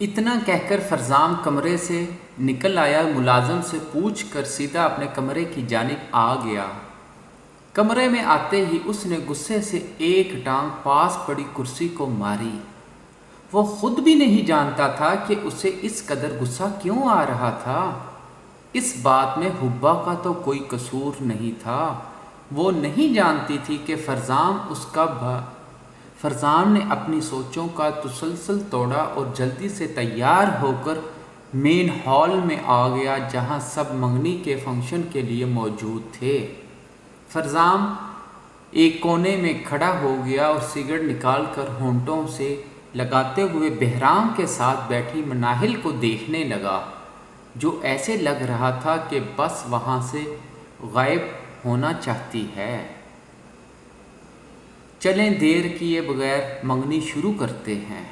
اتنا کہہ کر فرزام کمرے سے نکل آیا، ملازم سے پوچھ کر سیدھا اپنے کمرے کی جانب آ گیا۔ کمرے میں آتے ہی اس نے غصے سے ایک ٹانگ پاس پڑی کرسی کو ماری۔ وہ خود بھی نہیں جانتا تھا کہ اسے اس قدر غصہ کیوں آ رہا تھا۔ اس بات میں حبا کا تو کوئی قصور نہیں تھا۔ وہ نہیں جانتی تھی کہ فرزام نے اپنی سوچوں کا تسلسل توڑا اور جلدی سے تیار ہو کر مین ہال میں آ گیا، جہاں سب منگنی کے فنکشن کے لیے موجود تھے۔ فرزام ایک کونے میں کھڑا ہو گیا اور سگریٹ نکال کر ہونٹوں سے لگاتے ہوئے بہرام کے ساتھ بیٹھی مناہل کو دیکھنے لگا، جو ایسے لگ رہا تھا کہ بس وہاں سے غائب ہونا چاہتی ہے۔ چلیں دیر کیے بغیر منگنی شروع کرتے ہیں،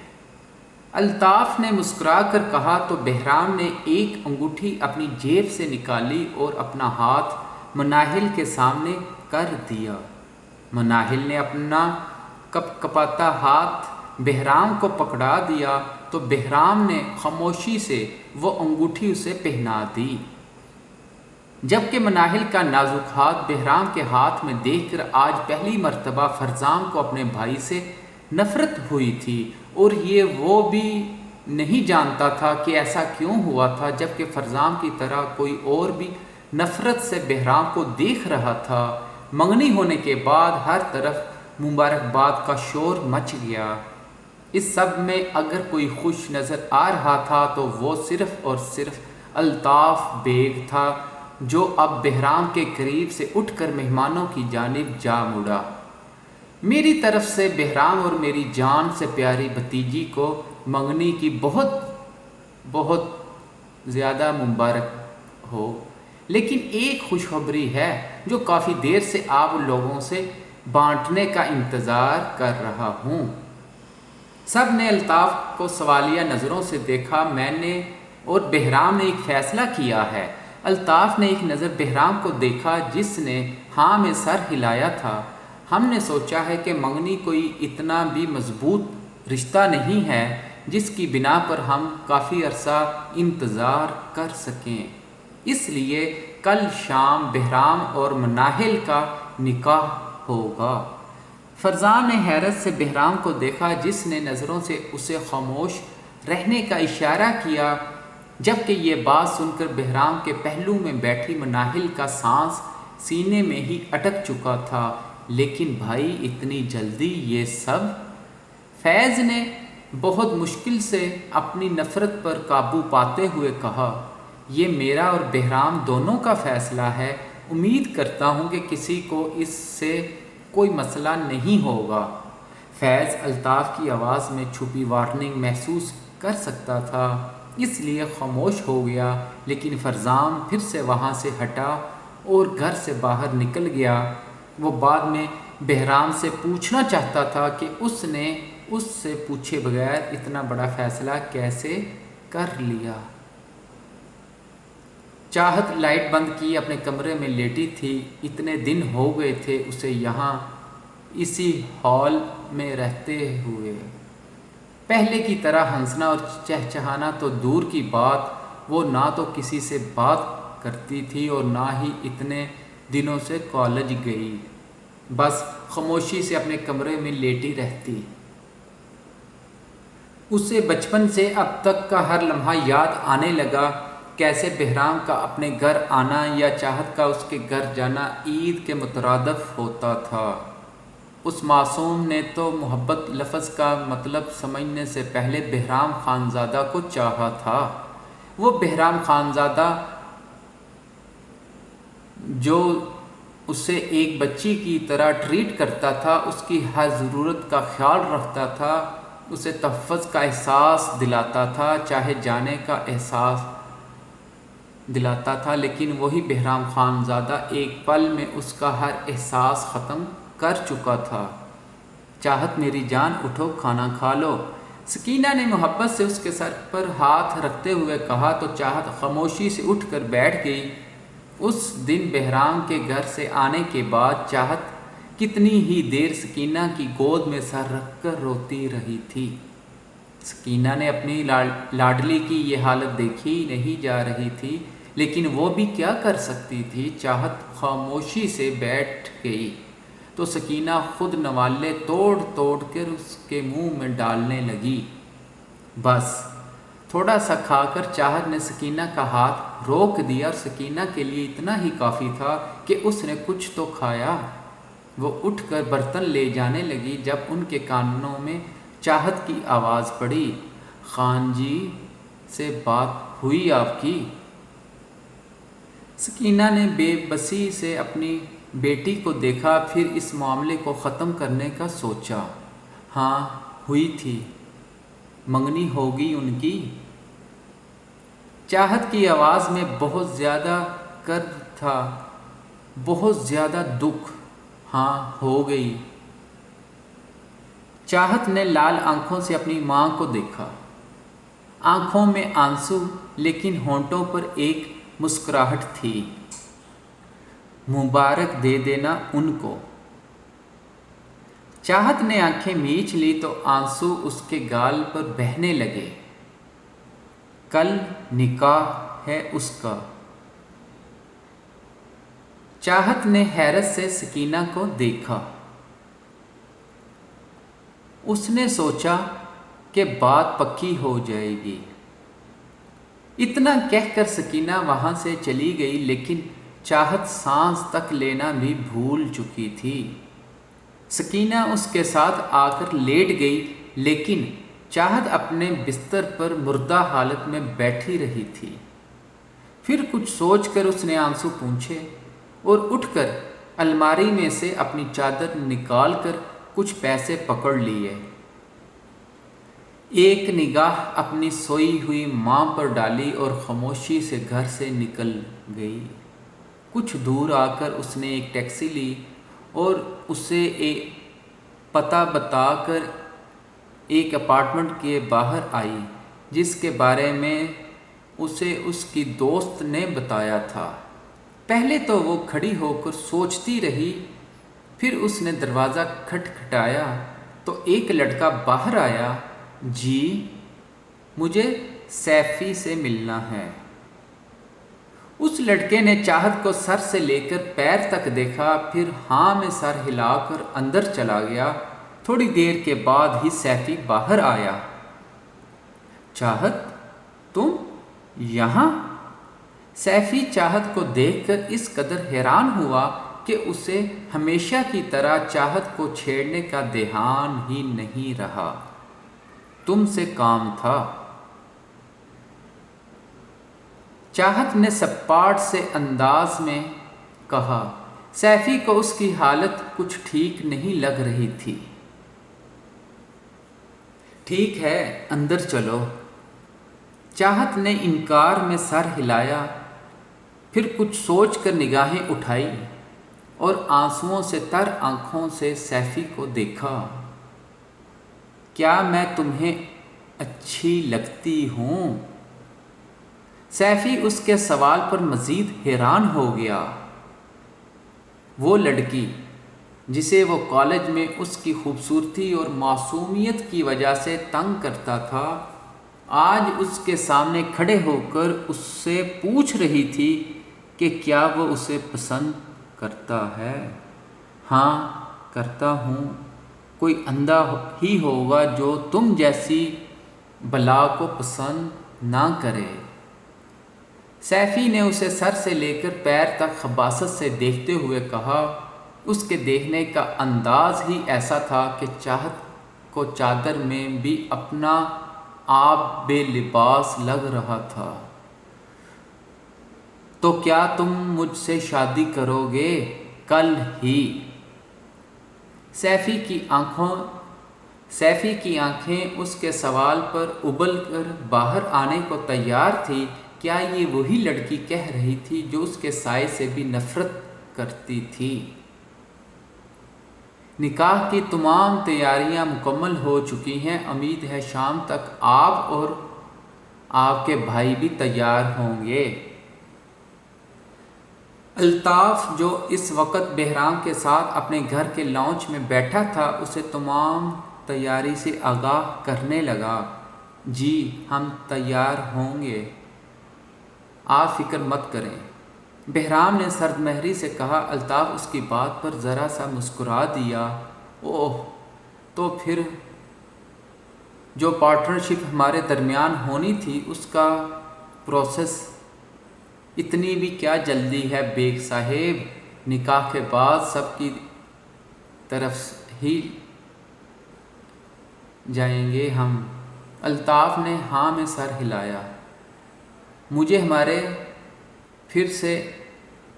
الطاف نے مسکرا کر کہا تو بہرام نے ایک انگوٹھی اپنی جیب سے نکالی اور اپنا ہاتھ مناہل کے سامنے کر دیا۔ مناہل نے اپنا کپ کپاتا ہاتھ بہرام کو پکڑا دیا تو بہرام نے خاموشی سے وہ انگوٹھی اسے پہنا دی، جبکہ مناہل کا نازک ہاتھ بہرام کے ہاتھ میں دیکھ کر آج پہلی مرتبہ فرزام کو اپنے بھائی سے نفرت ہوئی تھی، اور یہ وہ بھی نہیں جانتا تھا کہ ایسا کیوں ہوا تھا، جبکہ فرزام کی طرح کوئی اور بھی نفرت سے بہرام کو دیکھ رہا تھا۔ منگنی ہونے کے بعد ہر طرف مبارکباد کا شور مچ گیا۔ اس سب میں اگر کوئی خوش نظر آ رہا تھا تو وہ صرف اور صرف الطاف بیگ تھا، جو اب بہرام کے قریب سے اٹھ کر مہمانوں کی جانب جا مڑا۔ میری طرف سے بہرام اور میری جان سے پیاری بھتیجی کو منگنی کی بہت بہت زیادہ مبارک ہو، لیکن ایک خوشخبری ہے جو کافی دیر سے آپ لوگوں سے بانٹنے کا انتظار کر رہا ہوں۔ سب نے الطاف کو سوالیہ نظروں سے دیکھا۔ میں نے اور بہرام نے ایک فیصلہ کیا ہے۔ الطاف نے ایک نظر بہرام کو دیکھا، جس نے ہاں میں سر ہلایا تھا۔ ہم نے سوچا ہے کہ منگنی کوئی اتنا بھی مضبوط رشتہ نہیں ہے جس کی بنا پر ہم کافی عرصہ انتظار کر سکیں، اس لیے کل شام بہرام اور مناہل کا نکاح ہوگا۔ فرزام نے حیرت سے بہرام کو دیکھا، جس نے نظروں سے اسے خاموش رہنے کا اشارہ کیا، جبکہ یہ بات سن کر بہرام کے پہلو میں بیٹھی مناہل کا سانس سینے میں ہی اٹک چکا تھا۔ لیکن بھائی اتنی جلدی یہ سب؟ فیض نے بہت مشکل سے اپنی نفرت پر قابو پاتے ہوئے کہا، یہ میرا اور بہرام دونوں کا فیصلہ ہے۔ امید کرتا ہوں کہ کسی کو اس سے کوئی مسئلہ نہیں ہوگا۔ فیض الطاف کی آواز میں چھپی وارننگ محسوس کر سکتا تھا، اس لیے خاموش ہو گیا، لیکن فرزام پھر سے وہاں سے ہٹا اور گھر سے باہر نکل گیا۔ وہ بعد میں بہرام سے پوچھنا چاہتا تھا کہ اس نے اس سے پوچھے بغیر اتنا بڑا فیصلہ کیسے کر لیا۔ چاہت لائٹ بند کی اپنے کمرے میں لیٹی تھی۔ اتنے دن ہو گئے تھے اسے یہاں اسی ہال میں رہتے ہوئے۔ پہلے کی طرح ہنسنا اور چہچہانا تو دور کی بات، وہ نہ تو کسی سے بات کرتی تھی اور نہ ہی اتنے دنوں سے کالج گئی، بس خاموشی سے اپنے کمرے میں لیٹی رہتی۔ اسے بچپن سے اب تک کا ہر لمحہ یاد آنے لگا، کیسے بہرام کا اپنے گھر آنا یا چاہت کا اس کے گھر جانا عید کے مترادف ہوتا تھا۔ اس معصوم نے تو محبت لفظ کا مطلب سمجھنے سے پہلے بہرام خانزادہ کو چاہا تھا۔ وہ بہرام خانزادہ جو اسے ایک بچی کی طرح ٹریٹ کرتا تھا، اس کی ہر ضرورت کا خیال رکھتا تھا، اسے تحفظ کا احساس دلاتا تھا، چاہے جانے کا احساس دلاتا تھا، لیکن وہی بہرام خانزادہ ایک پل میں اس کا ہر احساس ختم کر چکا تھا۔ چاہت میری جان اٹھو کھانا کھا لو، سکینہ نے محبت سے اس کے سر پر ہاتھ رکھتے ہوئے کہا تو چاہت خاموشی سے اٹھ کر بیٹھ گئی۔ اس دن بہرام کے گھر سے آنے کے بعد چاہت کتنی ہی دیر سکینہ کی گود میں سر رکھ کر روتی رہی تھی۔ سکینہ نے اپنی لاڈلی کی یہ حالت دیکھی نہیں جا رہی تھی، لیکن وہ بھی کیا کر سکتی تھی؟ چاہت خاموشی سے بیٹھ گئی تو سکینہ خود نوالے توڑ توڑ کر اس کے منہ میں ڈالنے لگی۔ بس تھوڑا سا کھا کر چاہت نے سکینہ کا ہاتھ روک دیا، اور سکینہ کے لیے اتنا ہی کافی تھا کہ اس نے کچھ تو کھایا۔ وہ اٹھ کر برتن لے جانے لگی جب ان کے کانوں میں چاہت کی آواز پڑی، خان جی سے بات ہوئی آپ کی؟ سکینہ نے بے بسی سے اپنی بیٹی کو دیکھا، پھر اس معاملے کو ختم کرنے کا سوچا۔ ہاں ہوئی تھی، منگنی ہوگی ان کی۔ چاہت کی آواز میں بہت زیادہ کرب تھا، بہت زیادہ دکھ۔ ہاں ہو گئی۔ چاہت نے لال آنکھوں سے اپنی ماں کو دیکھا، آنکھوں میں آنسو لیکن ہونٹوں پر ایک مسکراہٹ تھی۔ مبارک دے دینا ان کو۔ چاہت نے آنکھیں میچ لی تو آنسو اس کے گال پر بہنے لگے۔ کل نکاح ہے اس کا۔ چاہت نے حیرت سے سکینہ کو دیکھا۔ اس نے سوچا کہ بات پکی ہو جائے گی۔ اتنا کہہ کر سکینہ وہاں سے چلی گئی، لیکن چاہت سانس تک لینا بھی بھول چکی تھی۔ سکینہ اس کے ساتھ آ کر لیٹ گئی، لیکن چاہت اپنے بستر پر مردہ حالت میں بیٹھی رہی تھی۔ پھر کچھ سوچ کر اس نے آنسو پونچھے اور اٹھ کر الماری میں سے اپنی چادر نکال کر کچھ پیسے پکڑ لیے۔ ایک نگاہ اپنی سوئی ہوئی ماں پر ڈالی اور خاموشی سے گھر سے نکل گئی۔ کچھ دور آ کر اس نے ایک ٹیکسی لی اور اسے ایک پتہ بتا کر ایک اپارٹمنٹ کے باہر آئی، جس کے بارے میں اسے اس کی دوست نے بتایا تھا۔ پہلے تو وہ کھڑی ہو کر سوچتی رہی، پھر اس نے دروازہ کھٹکھٹایا تو ایک لڑکا باہر آیا۔ جی مجھے سیفی سے ملنا ہے۔ اس لڑکے نے چاہت کو سر سے لے کر پیر تک دیکھا، پھر ہاں میں سر ہلا کر اندر چلا گیا۔ تھوڑی دیر کے بعد ہی سیفی باہر آیا۔ چاہت تم یہاں؟ سیفی چاہت کو دیکھ کر اس قدر حیران ہوا کہ اسے ہمیشہ کی طرح چاہت کو چھیڑنے کا دھیان ہی نہیں رہا۔ تم سے کام تھا؟ چاہت نے سپاٹ سے انداز میں کہا۔ سیفی کو اس کی حالت کچھ ٹھیک نہیں لگ رہی تھی۔ ٹھیک ہے اندر چلو۔ چاہت نے انکار میں سر ہلایا، پھر کچھ سوچ کر نگاہیں اٹھائی اور آنسوؤں سے تر آنکھوں سے سیفی کو دیکھا۔ کیا میں تمہیں اچھی لگتی ہوں؟ سیفی اس کے سوال پر مزید حیران ہو گیا۔ وہ لڑکی جسے وہ کالج میں اس کی خوبصورتی اور معصومیت کی وجہ سے تنگ کرتا تھا، آج اس کے سامنے کھڑے ہو کر اس سے پوچھ رہی تھی کہ کیا وہ اسے پسند کرتا ہے۔ ہاں کرتا ہوں، کوئی اندھا ہی ہوگا جو تم جیسی بلا کو پسند نہ کرے۔ سیفی نے اسے سر سے لے کر پیر تک خباثت سے دیکھتے ہوئے کہا۔ اس کے دیکھنے کا انداز ہی ایسا تھا کہ چاہت کو چادر میں بھی اپنا آپ بے لباس لگ رہا تھا۔ تو کیا تم مجھ سے شادی کرو گے؟ کل ہی؟ سیفی کی آنکھیں اس کے سوال پر ابل کر باہر آنے کو تیار تھی۔ کیا یہ وہی لڑکی کہہ رہی تھی جو اس کے سائے سے بھی نفرت کرتی تھی؟ نکاح کی تمام تیاریاں مکمل ہو چکی ہیں، امید ہے شام تک آپ اور آپ کے بھائی بھی تیار ہوں گے۔ الطاف جو اس وقت بہرام کے ساتھ اپنے گھر کے لاؤنج میں بیٹھا تھا، اسے تمام تیاری سے آگاہ کرنے لگا۔ جی ہم تیار ہوں گے، آپ فکر مت کریں۔ بہرام نے سرد مہری سے کہا۔ الطاف اس کی بات پر ذرا سا مسکرا دیا۔ اوہ، تو پھر جو پارٹنرشپ ہمارے درمیان ہونی تھی اس کا پروسیس، اتنی بھی کیا جلدی ہے بیگ صاحب؟ نکاح کے بعد سب کی طرف ہی جائیں گے ہم۔ الطاف نے ہاں میں سر ہلایا۔ مجھے ہمارے پھر سے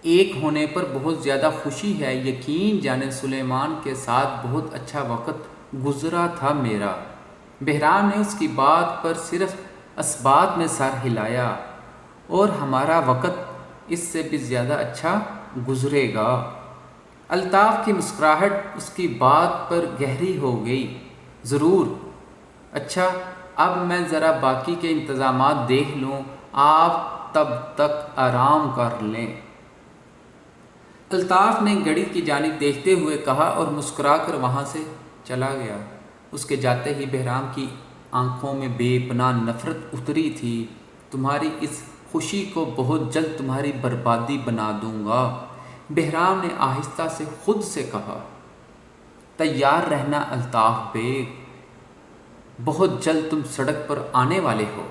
ایک ہونے پر بہت زیادہ خوشی ہے، یقین جانے سلیمان کے ساتھ بہت اچھا وقت گزرا تھا میرا۔ بہرام نے اس کی بات پر صرف اثبات میں سر ہلایا۔ اور ہمارا وقت اس سے بھی زیادہ اچھا گزرے گا۔ الطاف کی مسکراہٹ اس کی بات پر گہری ہو گئی۔ ضرور۔ اچھا، اب میں ذرا باقی کے انتظامات دیکھ لوں، آپ تب تک آرام کر لیں۔ الطاف نے گھڑی کی جانب دیکھتے ہوئے کہا اور مسکرا کر وہاں سے چلا گیا۔ اس کے جاتے ہی بہرام کی آنکھوں میں بے پناہ نفرت اتری تھی۔ تمہاری اس خوشی کو بہت جلد تمہاری بربادی بنا دوں گا، بہرام نے آہستہ سے خود سے کہا۔ تیار رہنا الطاف بیگ، بہت جلد تم سڑک پر آنے والے ہو۔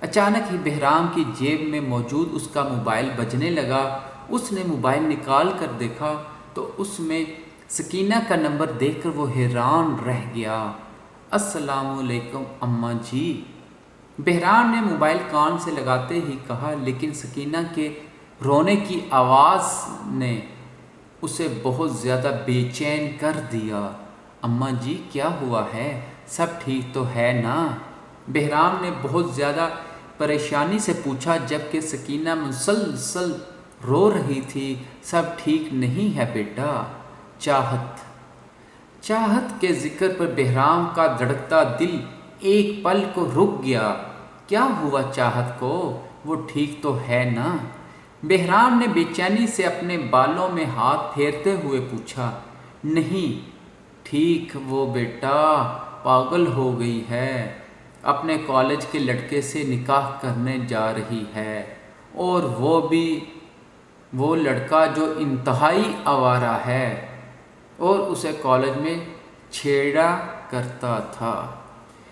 اچانک ہی بہرام کی جیب میں موجود اس کا موبائل بجنے لگا۔ اس نے موبائل نکال کر دیکھا تو اس میں سکینہ کا نمبر دیکھ کر وہ حیران رہ گیا۔ السلام علیکم اماں جی، بہرام نے موبائل کان سے لگاتے ہی کہا، لیکن سکینہ کے رونے کی آواز نے اسے بہت زیادہ بے چین کر دیا۔ اماں جی کیا ہوا ہے؟ سب ٹھیک تو ہے نا؟ بہرام نے بہت زیادہ پریشانی سے پوچھا، جبکہ سکینہ مسلسل رو رہی تھی۔ سب ٹھیک نہیں ہے بیٹا۔ چاہت کے ذکر پر بہرام کا دھڑکتا دل ایک پل کو رک گیا۔ کیا ہوا چاہت کو؟ وہ ٹھیک تو ہے نا؟ بہرام نے بے چینی سے اپنے بالوں میں ہاتھ پھیرتے ہوئے پوچھا۔ نہیں ٹھیک، وہ بیٹا پاگل ہو گئی ہے، اپنے کالج کے لڑکے سے نکاح کرنے جا رہی ہے، اور وہ بھی وہ لڑکا جو انتہائی آوارہ ہے اور اسے کالج میں چھیڑا کرتا تھا۔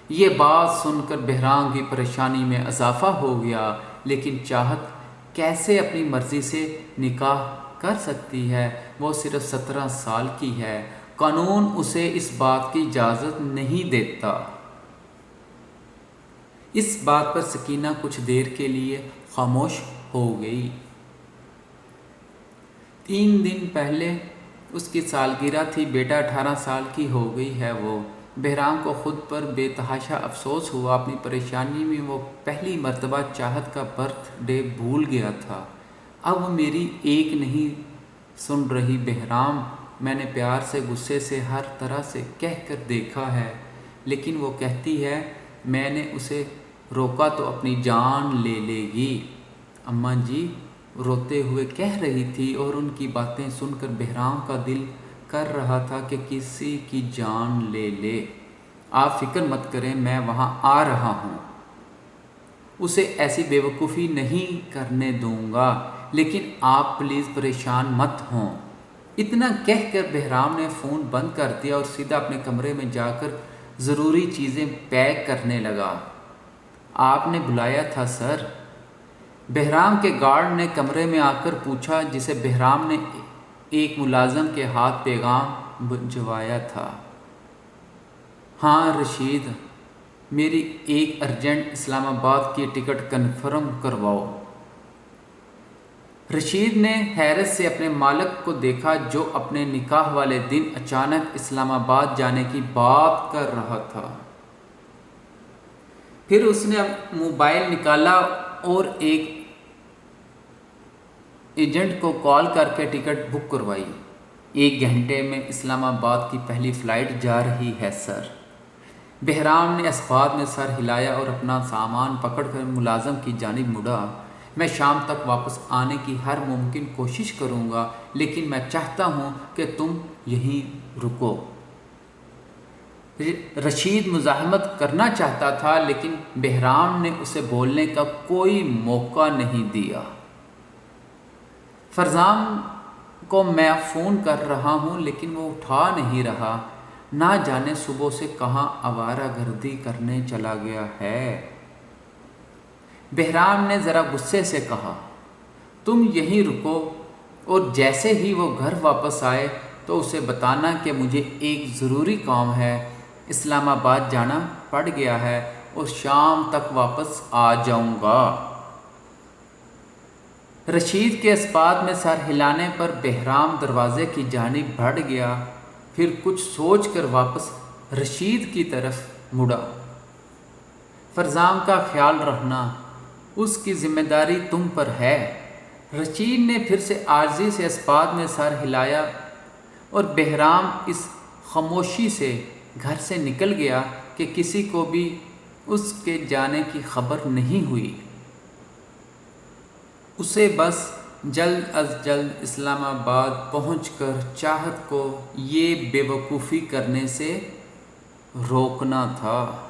یہ بات سن کر بہرام کی پریشانی میں اضافہ ہو گیا۔ لیکن چاہت کیسے اپنی مرضی سے نکاح کر سکتی ہے؟ وہ صرف 17 سال کی ہے، قانون اسے اس بات کی اجازت نہیں دیتا۔ اس بات پر سکینہ کچھ دیر کے لیے خاموش ہو گئی۔ 3 دن پہلے اس کی سالگرہ تھی، بیٹا 18 سال کی ہو گئی ہے وہ۔ بہرام کو خود پر بے تحاشا افسوس ہوا۔ اپنی پریشانی میں وہ پہلی مرتبہ چاہت کا برتھ ڈے بھول گیا تھا۔ اب وہ میری ایک نہیں سن رہی بہرام، میں نے پیار سے غصے سے ہر طرح سے کہہ کر دیکھا ہے، لیکن وہ کہتی ہے میں نے اسے روکا تو اپنی جان لے لے گی۔ اماں جی روتے ہوئے کہہ رہی تھی، اور ان کی باتیں سن کر بہرام کا دل کر رہا تھا کہ کسی کی جان لے لے۔ آپ فکر مت کریں، میں وہاں آ رہا ہوں، اسے ایسی بے وقوفی نہیں کرنے دوں گا، لیکن آپ پلیز پریشان مت ہوں۔ اتنا کہہ کر بہرام نے فون بند کر دیا اور سیدھا اپنے کمرے میں جا کر ضروری چیزیں پیک کرنے لگا۔ آپ نے بلایا تھا سر؟ بہرام کے گارڈ نے کمرے میں آ کر پوچھا، جسے بہرام نے ایک ملازم کے ہاتھ پیغام بھجوایا تھا۔ ہاں رشید، میری ایک ارجنٹ اسلام آباد کی ٹکٹ کنفرم کرواؤ۔ رشید نے حیرت سے اپنے مالک کو دیکھا، جو اپنے نکاح والے دن اچانک اسلام آباد جانے کی بات کر رہا تھا۔ پھر اس نے موبائل نکالا اور ایک ایجنٹ کو کال کر کے ٹکٹ بک کروائی۔ 1 گھنٹے میں اسلام آباد کی پہلی فلائٹ جا رہی ہے سر۔ بہرام نے اسبات میں سر ہلایا اور اپنا سامان پکڑ کر ملازم کی جانب مڑا۔ میں شام تک واپس آنے کی ہر ممکن کوشش کروں گا، لیکن میں چاہتا ہوں کہ تم یہیں رکو۔ رشید مزاحمت کرنا چاہتا تھا لیکن بہرام نے اسے بولنے کا کوئی موقع نہیں دیا۔ فرزام کو میں فون کر رہا ہوں لیکن وہ اٹھا نہیں رہا، نہ جانے صبح سے کہاں آوارہ گردی کرنے چلا گیا ہے۔ بہرام نے ذرا غصے سے کہا، تم یہیں رکو، اور جیسے ہی وہ گھر واپس آئے تو اسے بتانا کہ مجھے ایک ضروری کام ہے، اسلام آباد جانا پڑ گیا ہے اور شام تک واپس آ جاؤں گا۔ رشید کے اس بات میں سر ہلانے پر بہرام دروازے کی جانب بڑھ گیا، پھر کچھ سوچ کر واپس رشید کی طرف مڑا۔ فرزام کا خیال رکھنا، اس کی ذمہ داری تم پر ہے۔ رشید نے پھر سے عاجزی سے اس بات میں سر ہلایا اور بہرام اس خاموشی سے گھر سے نکل گیا کہ کسی کو بھی اس کے جانے کی خبر نہیں ہوئی۔ اسے بس جلد از جلد اسلام آباد پہنچ کر چاہت کو یہ بے وقوفی کرنے سے روکنا تھا۔